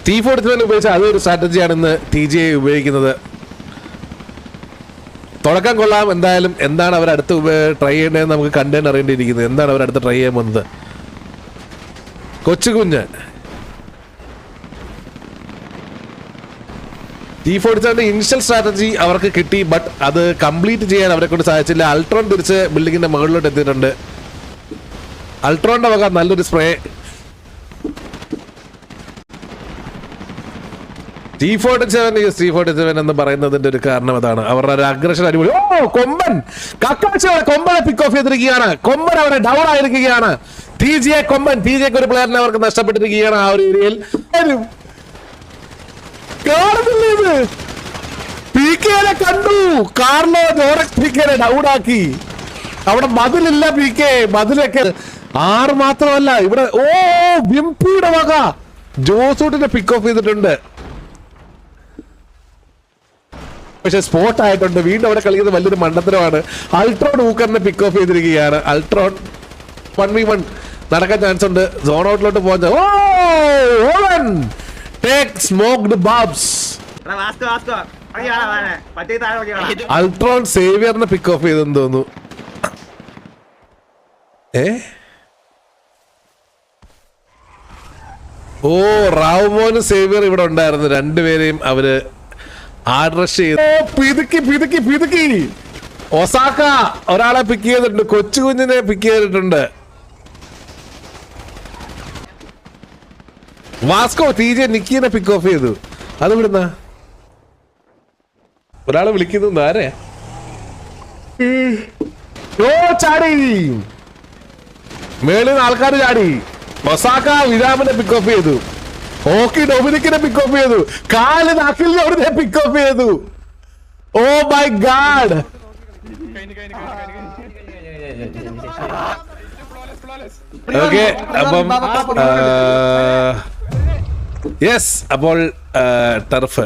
T47 ഉപയോഗിച്ച അതൊരു സ്ട്രാറ്റജിയാണെന്ന് TGA ഉപയോഗിക്കുന്നത്. തുടക്കം കൊള്ളാം. എന്തായാലും എന്താണ് അവരടുത്ത് ട്രൈ ചെയ്യേണ്ടതെന്ന് നമുക്ക് കണ്ടേന്ന് അറിയേണ്ടിയിരിക്കുന്നത്. എന്താണ് അവരടുത്ത് ട്രൈ ചെയ്യാൻ പോകുന്നത്? കൊച്ചുകുഞ്ഞ് T47 ഇനിഷ്യൽ സ്ട്രാറ്റജി അവർക്ക് കിട്ടി. ബട്ട് അത് കംപ്ലീറ്റ് ചെയ്യാൻ അവരെ കൊണ്ട് സാധിച്ചില്ല. അൾട്രോൺ തിരിച്ച് ബിൽഡിങ്ങിന്റെ മുകളിലോട്ട് എത്തിയിട്ടുണ്ട്. അൾട്രോണിന്റെ വക നല്ലൊരു സ്പ്രേ. T47 എന്ന് പറയുന്നതിന്റെ ഒരു കാരണം അതാണ്. അവരുടെ ഒരു അഗ്രഷൻ അടിപൊളി. ഓ കൊമ്പൻ കൊമ്പനെ പിക്ക് ഓഫ് ചെയ്തിരിക്കുകയാണ്. കൊമ്പൻ അവിടെ ഡൗൺ ആയിരിക്കുകയാണ്. TGA കൊമ്പൻ. TGAക്ക് ഒരു പ്ലെയറിനെ അവർക്ക് നഷ്ടപ്പെട്ടിരിക്കുകയാണ് ആ ഒരു ഏരിയയിൽ. PKനെ കണ്ടു. കാർലോ ജോറക്സ് PKനെ ഡൗൺ ആക്കി. അവിടെ മതിലില്ല. PK മതിലൊക്കെ 6 മാത്രമല്ല ഇവിടെ. ഓ വിംപിയുടെ വക ജോസൂട്ടിനെ പിക്ക് ഓഫ് ചെയ്തിട്ടുണ്ട്. പക്ഷെ സ്പോട്ട് ആയിട്ടുണ്ട്. വീണ്ടും അവിടെ കളിക്കുന്നത് വലിയൊരു മണ്ടത്തരമാണ്. അൾട്രോൺ ഊക്കറിനെ പിക്ക് ഓഫ് ചെയ്തിരിക്കുകയാണ്. അൾട്രോൺ 1v1 നടക്കാൻ ചാൻസ് ഉണ്ട്. സോൺ ഔട്ടിലോട്ട് പോകാൻ. അൾട്രോൺ സേവിയറിനെ പിക്ക് ഓഫ് ചെയ്തെന്ന് തോന്നുന്നു. ഓ റാവുമോനും സേവിയർ ഇവിടെ ഉണ്ടായിരുന്നു. രണ്ടുപേരെയും അവര് ആഡ്രസ് പിതുക്കി. ഒസാക്ക ഒരാളെ പിക്ക് ചെയ്തിട്ടുണ്ട്. കൊച്ചുകുഞ്ഞിനെ പിക്ക് ചെയ്തിട്ടുണ്ട്. വാസ്കോ TGA നിക്കിനെ പിക്ക് ഓഫ് ചെയ്തു. അത് വിടുന്ന ഒരാളെ വിളിക്കുന്നു. ആരെ? ഓ ചാടി. മേളിൽ നിന്ന് ആൾക്കാർ ചാടി. ഒസാക്ക വിരാമിനെ പിക്ക് ഓഫ് ചെയ്തു. ഓക്കി ഡൊമിനിക്കിനെ പിക്ക് ഓഫ് ചെയ്തു. കാല് നാക്കിൽ അവിടുത്തെ പിക്ക് ഓഫ് ചെയ്തു. Oh my god. ഓക്കെ അപ്പം യെസ് അപ്പോൾ ടർഫ്